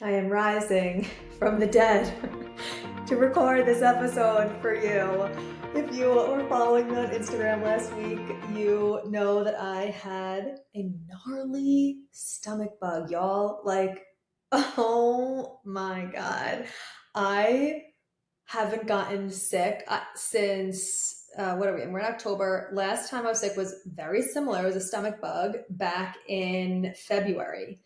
I am rising from the dead to record this episode for you. If you were following me on Instagram last week, you know that I had a gnarly stomach bug, y'all. Like, oh my God. I haven't gotten sick since, what are we in? We're in October. Last time I was sick was very similar. It was a stomach bug back in February.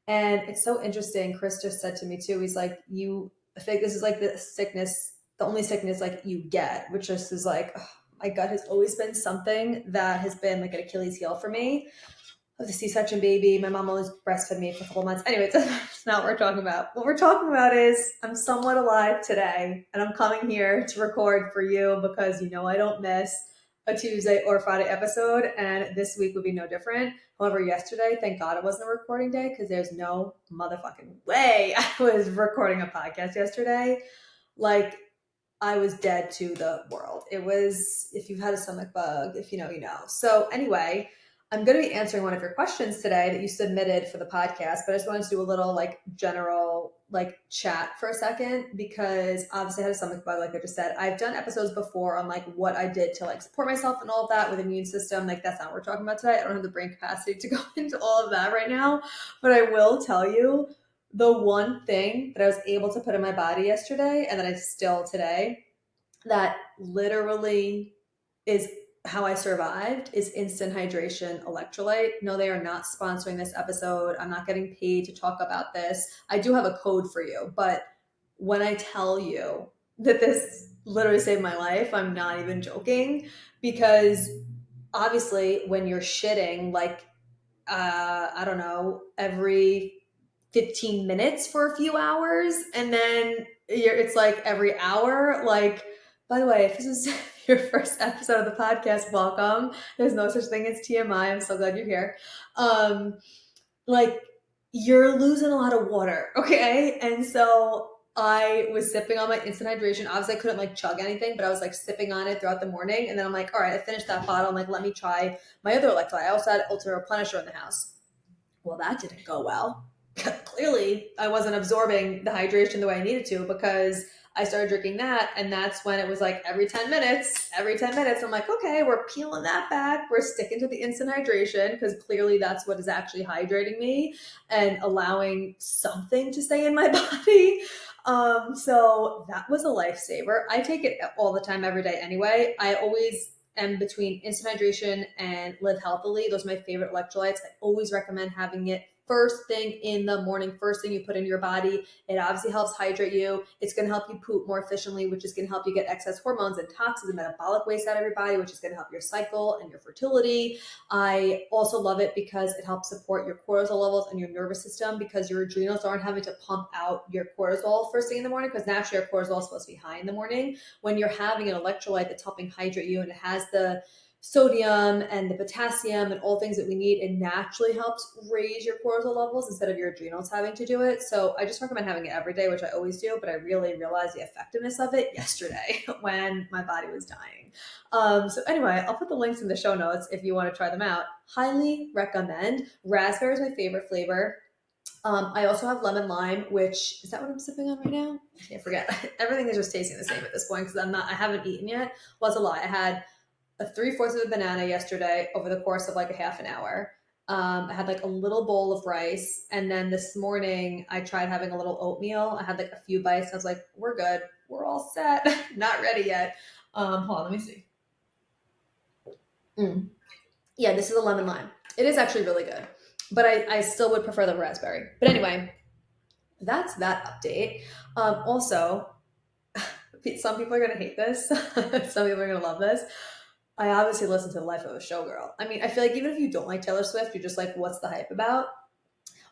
And it's so interesting. Chris just said to me too, he's like, I think this is like the sickness, the only sickness like you get, which just is like, ugh, my gut has always been something that has been like an Achilles heel for me. I was a C-section baby. My mom always breastfed me for a couple months. Anyway, it's not what we're talking about. What we're talking about is I'm somewhat alive today, and I'm coming here to record for you because I don't miss a Tuesday or Friday episode, and this week would be no different. However, yesterday, thank God it wasn't a recording day because there's no motherfucking way I was recording a podcast yesterday. Like, I was dead to the world. It was, if you've had a stomach bug, if you know, you know. So anyway, I'm going to be answering one of your questions today that you submitted for the podcast, but I just wanted to do a little like general like chat for a second because obviously I had a stomach bug, like I just said. I've done episodes before on like what I did to like support myself and all of that with immune system. Like that's not what we're talking about today. I don't have the brain capacity to go into all of that right now, but I will tell you the one thing that I was able to put in my body yesterday and that I still today that literally is how I survived is instant hydration electrolyte. No, they are not sponsoring this episode. I'm not getting paid to talk about this. I do have a code for you, but when I tell you that this literally saved my life, I'm not even joking because obviously when you're shitting like I don't know, every 15 minutes for a few hours. And then it's like every hour. Like, by the way, if this is your first episode of the podcast, welcome. There's no such thing as TMI. I'm so glad you're here. Like, you're losing a lot of water, okay? And so I was sipping on my instant hydration. Obviously, I couldn't like chug anything, but I was like sipping on it throughout the morning. And then I'm like, all right, I finished that bottle. I'm like, let me try my other electrolyte. I also had Ultra Replenisher in the house. Well, that didn't go well. Clearly, I wasn't absorbing the hydration the way I needed to because I started drinking that. And that's when it was like every 10 minutes, I'm like, okay, we're peeling that back. We're sticking to the instant hydration because clearly that's what is actually hydrating me and allowing something to stay in my body. So that was a lifesaver. I take it all the time, every day anyway. I always am between instant hydration and live healthily. Those are my favorite electrolytes. I always recommend having it first thing in the morning, first thing you put in your body. It obviously helps hydrate you. It's going to help you poop more efficiently, which is going to help you get excess hormones and toxins and metabolic waste out of your body, which is going to help your cycle and your fertility. I also love it because it helps support your cortisol levels and your nervous system because your adrenals aren't having to pump out your cortisol first thing in the morning because naturally your cortisol is supposed to be high in the morning. When you're having an electrolyte that's helping hydrate you and it has the sodium and the potassium and all things that we need, it naturally helps raise your cortisol levels instead of your adrenals having to do it. So I just recommend having it every day, which I always do, but I really realized the effectiveness of it yesterday when my body was dying. So anyway, I'll put the links in the show notes if you want to try them out. Highly recommend. Raspberry is my favorite flavor. I also have lemon lime, which is that what I'm sipping on right now? I can't forget. Everything is just tasting the same at this point because I haven't eaten yet. Well, it's a lie. I had a 3/4 of a banana yesterday over the course of like a half an hour. I had like a little bowl of rice. And then this morning I tried having a little oatmeal. I had like a few bites. I was like, we're good. We're all set. Not ready yet. Hold on, let me see. Mm. Yeah, this is a lemon lime. It is actually really good. But I still would prefer the raspberry. But anyway, that's that update. Also, some people are going to hate this. Some people are going to love this. I obviously listen to the Life of a Showgirl. I mean, I feel like even if you don't like Taylor Swift, you're just like, what's the hype about?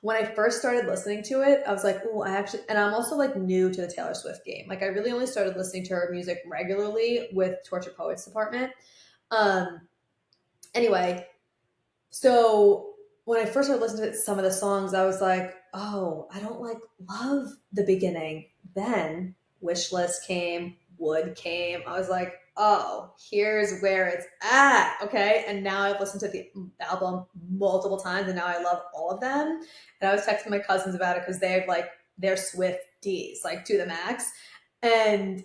When I first started listening to it, I was like, oh, and I'm also like new to the Taylor Swift game. Like I really only started listening to her music regularly with Torture Poets Department. Um, anyway, so when I first started listening to some of the songs, I was like, oh, I don't like love the beginning. Then Wish List came, Wood came. I was like, oh, here's where it's at. Okay. And now I've listened to the album multiple times and now I love all of them. And I was texting my cousins about it because they've like they're Swifties, like to the max. And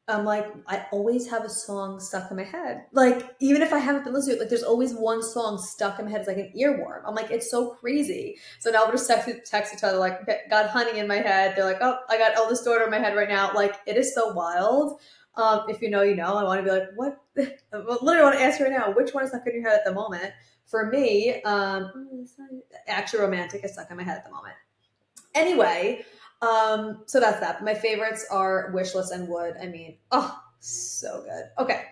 I'm like, I always have a song stuck in my head. Like, even if I haven't been listening to it, like there's always one song stuck in my head. It's like an earworm. I'm like, it's so crazy. So now we'll just text each other, like, okay, got Honey in my head. They're like, oh, I got Eldest Daughter in my head right now. Like, it is so wild. If you know, you know. I want to be like, what? I literally want to ask you right now, which one is stuck in your head at the moment? For me, Actually Romantic is stuck in my head at the moment. Anyway, so that's that. My favorites are Wishless and Wood. I mean, oh, so good. Okay,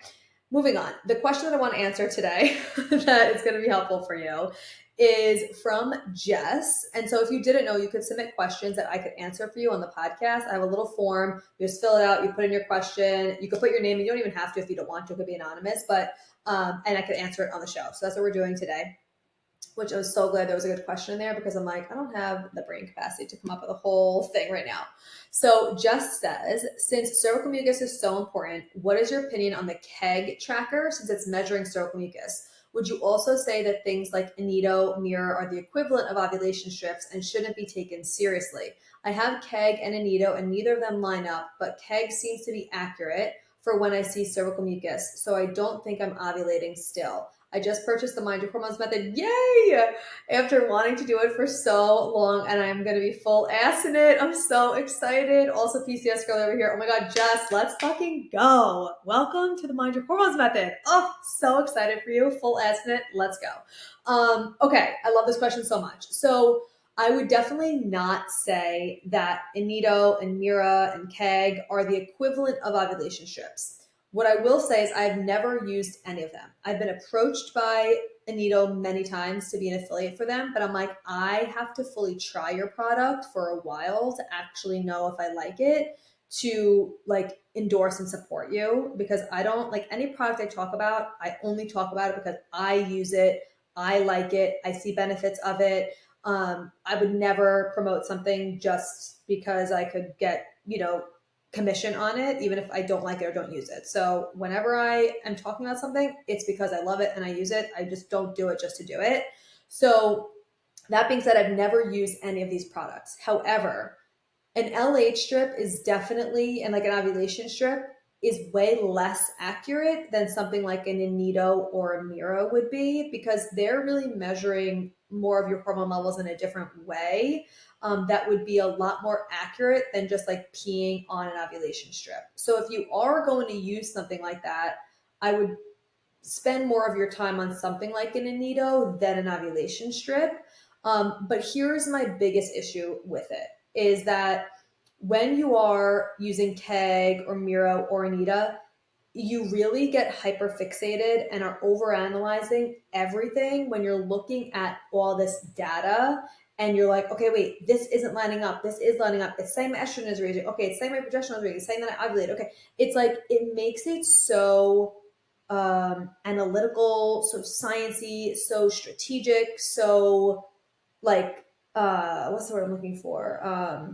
moving on. The question that I want to answer today that is going to be helpful for you is from Jess. And so if you didn't know, you could submit questions that I could answer for you on the podcast. I have a little form. You just fill it out. You put in your question. You could put your name. You don't even have to if you don't want to. It could be anonymous, but and I could answer it on the show. So that's what we're doing today, which I was so glad there was a good question in there because I'm like, I don't have the brain capacity to come up with a whole thing right now. So Jess says, since cervical mucus is so important, what is your opinion on the kegg tracker since it's measuring cervical mucus? Would you also say that things like Inito, mira are the equivalent of ovulation strips and shouldn't be taken seriously? I have kegg and Inito and neither of them line up, but kegg seems to be accurate for when I see cervical mucus, so I don't think I'm ovulating still. I just purchased the Mind Your Hormones method. Yay! After wanting to do it for so long, and I'm going to be full ass in it. I'm so excited. Also, PCS girl over here. Oh my God, Jess, let's fucking go. Welcome to the Mind Your Hormones method. Oh, so excited for you. Full ass in it. Let's go. Okay, I love this question so much. So I would definitely not say that Inito and mira and kegg are the equivalent of ovulation strips. What I will say is I've never used any of them. I've been approached by Inito many times to be an affiliate for them, but I'm like, I have to fully try your product for a while to actually know if I like it, to like endorse and support you, because I don't like any product I talk about. I only talk about it because I use it. I like it. I see benefits of it. I would never promote something just because I could get, commission on it, even if I don't like it or don't use it. So whenever I am talking about something, it's because I love it and I use it. I just don't do it just to do it. So that being said, I've never used any of these products. However, an LH strip is definitely, and like an ovulation strip is way less accurate than something like an Inito or a Mira would be, because they're really measuring more of your hormone levels in a different way. That would be a lot more accurate than just like peeing on an ovulation strip. So if you are going to use something like that, I would spend more of your time on something like an Inito than an ovulation strip. But here's my biggest issue with it is that when you are using kegg or mira or Anita, you really get hyper fixated and are overanalyzing everything when you're looking at all this data and you're like, okay, wait, this isn't lining up. This is lining up. It's saying my estrogen is raising. Okay, it's saying my progesterone is raising. It's saying that I ovulate. Okay. It's like, it makes it so analytical, so sciencey, so strategic, so like, what's the word I'm looking for?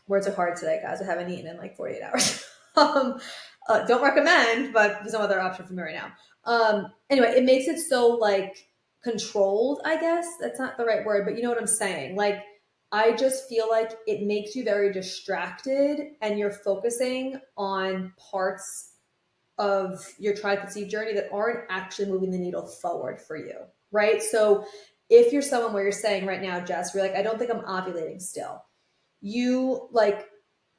Words are hard today, guys. I haven't eaten in like 48 hours. Don't recommend, but there's no other option for me right now. Anyway, it makes it so like controlled, I guess. That's not the right word, but you know what I'm saying. Like, I just feel like it makes you very distracted and you're focusing on parts of your try to conceive journey that aren't actually moving the needle forward for you, right? So if you're someone where you're saying right now, Jess, you're like, I don't think I'm ovulating still. You like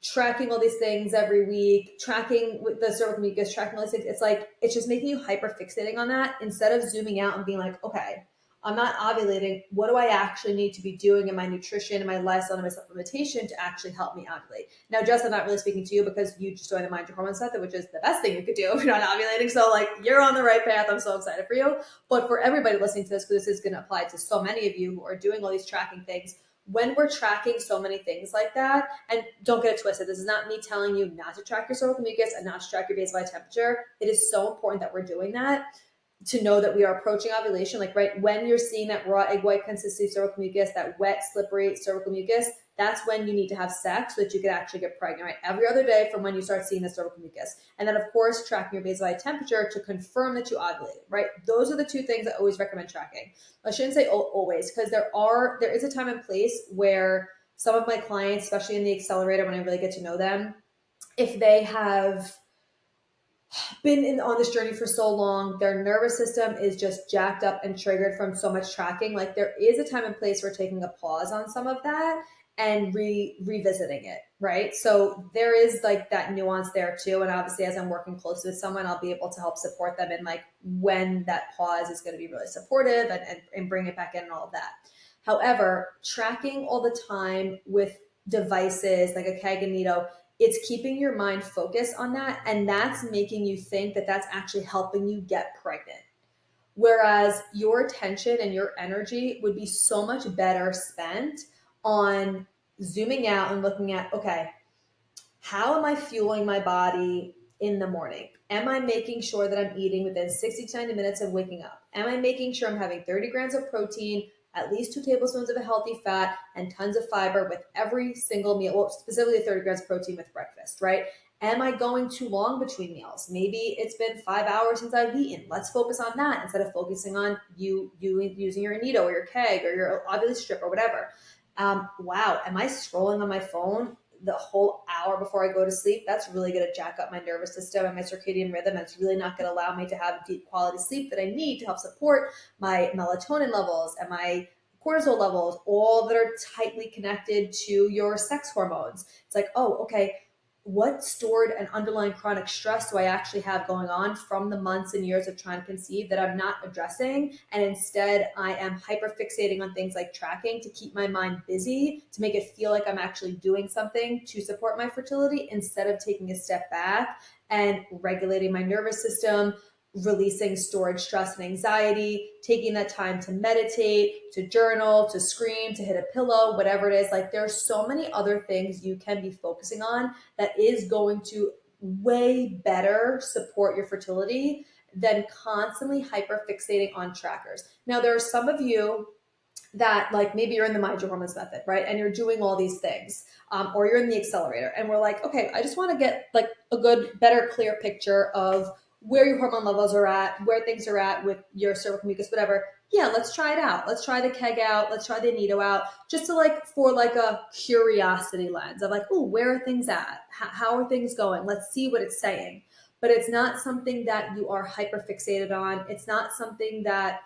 tracking all these things every week, tracking with the cervical mucus, tracking all these things. It's like, it's just making you hyper fixating on that instead of zooming out and being like, okay, I'm not ovulating. What do I actually need to be doing in my nutrition and my lifestyle and my supplementation to actually help me ovulate? Now, Jess, I'm not really speaking to you because you just joined the Mind Your Hormones method, which is the best thing you could do if you're not ovulating. So like, you're on the right path. I'm so excited for you. But for everybody listening to this, because this is going to apply to so many of you who are doing all these tracking things, when we're tracking so many things like that, and don't get it twisted, this is not me telling you not to track your cervical mucus and not to track your basal temperature. It is so important that we're doing that, to know that we are approaching ovulation. Like, right when you're seeing that raw egg white consistency cervical mucus, that wet, slippery cervical mucus, that's when you need to have sex so that you can actually get pregnant, right? Every other day from when you start seeing the cervical mucus. And then, of course, tracking your basal temperature to confirm that you ovulated, right? Those are the two things I always recommend tracking. I shouldn't say always, because there is a time and place where some of my clients, especially in the accelerator, when I really get to know them, if they have been on this journey for so long, their nervous system is just jacked up and triggered from so much tracking. Like there is a time and place for taking a pause on some of that and revisiting it, right? So there is like that nuance there too. And obviously, as I'm working closely with someone, I'll be able to help support them in like when that pause is going to be really supportive and bring it back in and all of that. However, tracking all the time with devices like a kegg and Inito, it's keeping your mind focused on that, and that's making you think that that's actually helping you get pregnant. Whereas your attention and your energy would be so much better spent on zooming out and looking at, okay, how am I fueling my body in the morning? Am I making sure that I'm eating within 60 to 90 minutes of waking up? Am I making sure I'm having 30 grams of protein, at least 2 tablespoons of a healthy fat, and tons of fiber with every single meal? Well, specifically 30 grams of protein with breakfast, right? Am I going too long between meals? Maybe it's been 5 hours since I've eaten. Let's focus on that instead of focusing on you using your Inito or your kegg or your ovulation strip or whatever. Wow, am I scrolling on my phone the whole hour before I go to sleep? That's really going to jack up my nervous system and my circadian rhythm. It's really not going to allow me to have deep quality sleep that I need to help support my melatonin levels and my cortisol levels, all that are tightly connected to your sex hormones. It's like, oh, okay, what stored and underlying chronic stress do I actually have going on from the months and years of trying to conceive that I'm not addressing? And instead, I am hyperfixating on things like tracking to keep my mind busy, to make it feel like I'm actually doing something to support my fertility instead of taking a step back and regulating my nervous system, releasing stored stress and anxiety, taking that time to meditate, to journal, to scream, to hit a pillow, whatever it is. Like there's so many other things you can be focusing on that is going to way better support your fertility than constantly hyperfixating on trackers. Now, there are some of you that like maybe you're in the Mind Your Hormones method, right? And you're doing all these things, or you're in the accelerator and we're like, okay, I just want to get like a good, better, clear picture of where your hormone levels are at, where things are at with your cervical mucus, whatever. Yeah, let's try it out. Let's try the kegg out. Let's try the Inito out, just to like for like a curiosity lens of like, oh, where are things at? How are things going? Let's see what it's saying. But it's not something that you are hyper fixated on. It's not something that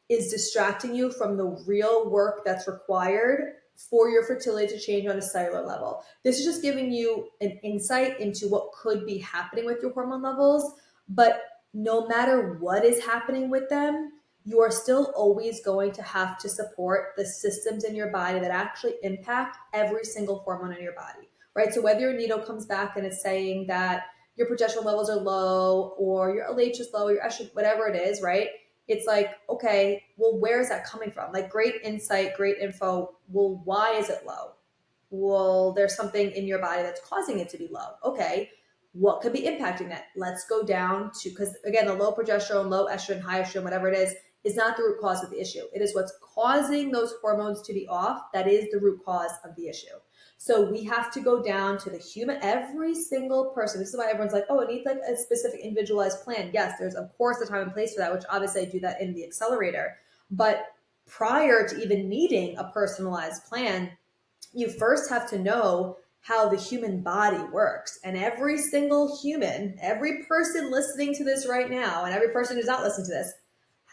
is distracting you from the real work that's required for your fertility to change on a cellular level. This is just giving you an insight into what could be happening with your hormone levels, but no matter what is happening with them, you are still always going to have to support the systems in your body that actually impact every single hormone in your body, right? So whether your needle comes back and it's saying that your progesterone levels are low or your LH is low, your estrogen, whatever it is, right? It's like, okay, well, where is that coming from? Like great insight, great info. Well, why is it low? Well, there's something in your body that's causing it to be low. Okay, what could be impacting that? Let's go down to, because again, the low progesterone, low estrogen, high estrogen, whatever it is not the root cause of the issue. It is what's causing those hormones to be off. That is the root cause of the issue. So we have to go down to the human, every single person. This is why everyone's like, oh, it needs like a specific individualized plan. Yes, there's of course a time and place for that, which obviously I do that in the accelerator. But prior to even needing a personalized plan, you first have to know how the human body works. And every single human, every person listening to this right now, and every person who's not listening to this,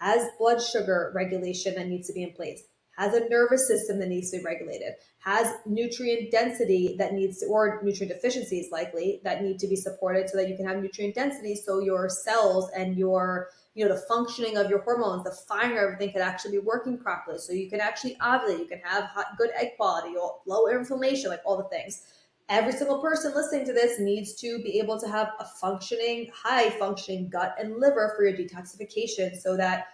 has blood sugar regulation that needs to be in place, has a nervous system that needs to be regulated, has nutrient density that needs to, or nutrient deficiencies likely, that need to be supported so that you can have nutrient density so your cells and your, the functioning of your hormones, the firing of everything can actually be working properly. So you can actually ovulate, you can have good egg quality, low inflammation, like all the things. Every single person listening to this needs to be able to have a functioning, high functioning gut and liver for your detoxification so that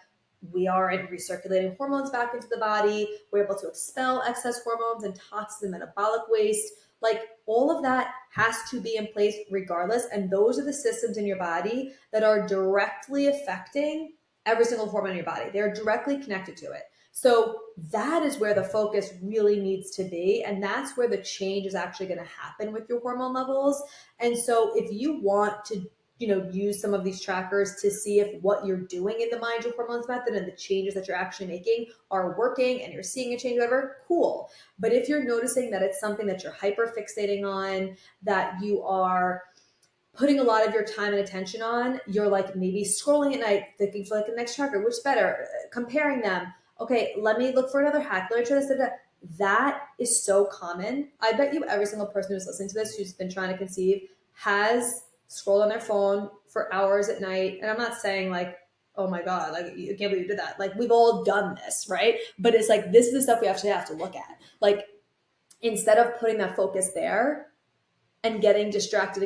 we are recirculating hormones back into the body. We're able to expel excess hormones and toxins and metabolic waste. Like all of that has to be in place regardless. And those are the systems in your body that are directly affecting every single hormone in your body. They're directly connected to it. So that is where the focus really needs to be. And that's where the change is actually going to happen with your hormone levels. And so if you want to use some of these trackers to see if what you're doing in the Mind Your Hormones method and the changes that you're actually making are working and you're seeing a change, whatever, cool. But if you're noticing that it's something that you're hyper fixating on, that you are putting a lot of your time and attention on, you're like maybe scrolling at night, thinking for like the next tracker, which better, comparing them. Okay, let me look for another hack. Let me try this. That is so common. I bet you every single person who's listening to this, who's been trying to conceive, has scrolled on their phone for hours at night. And I'm not saying like, oh my God, like you can't believe you did that. Like we've all done this, right? But it's like, this is the stuff we actually have to look at. Like instead of putting that focus there and getting distracted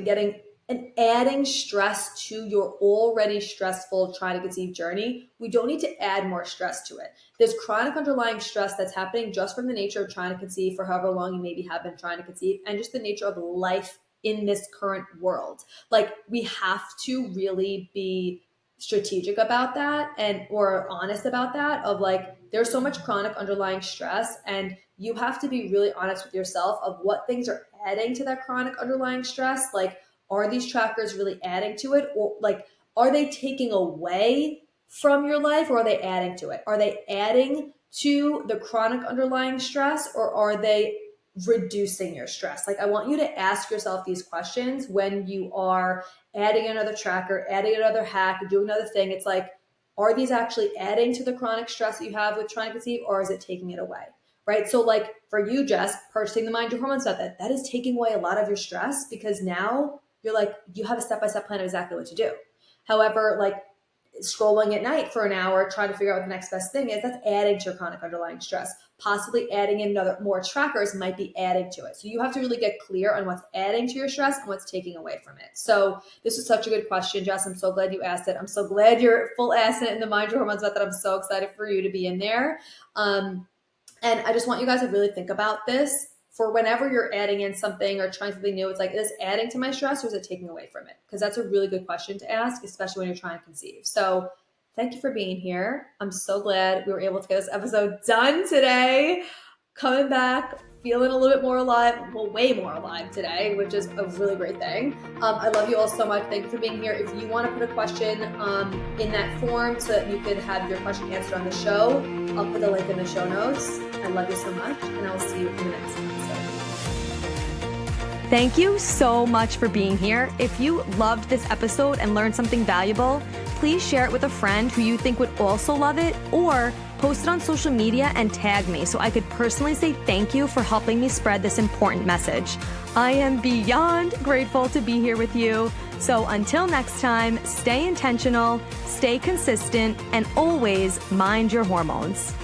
and adding stress to your already stressful trying to conceive journey, we don't need to add more stress to it. There's chronic underlying stress that's happening just from the nature of trying to conceive for however long you maybe have been trying to conceive, and just the nature of life in this current world. Like we have to really be strategic about that or honest about that, of like, there's so much chronic underlying stress, and you have to be really honest with yourself of what things are adding to that chronic underlying stress. Like, are these trackers really adding to it? Or like, are they taking away from your life, or are they adding to it? Are they adding to the chronic underlying stress, or are they reducing your stress? Like, I want you to ask yourself these questions when you are adding another tracker, adding another hack, doing another thing. It's like, are these actually adding to the chronic stress that you have with trying to conceive, or is it taking it away? Right? So like for you, Jess, purchasing the Mind Your Hormones method, that is taking away a lot of your stress, because now you're like, you have a step-by-step plan of exactly what to do. However, like scrolling at night for an hour, trying to figure out what the next best thing is, that's adding to your chronic underlying stress. Possibly adding in more trackers might be adding to it. So you have to really get clear on what's adding to your stress and what's taking away from it. So this is such a good question, Jess. I'm so glad you asked it. I'm so glad you're full ass in the Mind Your Hormones method. I'm so excited for you to be in there. And I just want you guys to really think about this for whenever you're adding in something or trying something new. It's like, is this adding to my stress, or is it taking away from it? Because that's a really good question to ask, especially when you're trying to conceive. So thank you for being here. I'm so glad we were able to get this episode done today. Coming back, feeling a little bit more alive, well, way more alive today, which is a really great thing. I love you all so much. Thank you for being here. If you want to put a question in that form so that you could have your question answered on the show, I'll put the link in the show notes. I love you so much, and I will see you in the next episode. Thank you so much for being here. If you loved this episode and learned something valuable, please share it with a friend who you think would also love it, or post it on social media and tag me so I could personally say thank you for helping me spread this important message. I am beyond grateful to be here with you. So until next time, stay intentional, stay consistent, and always mind your hormones.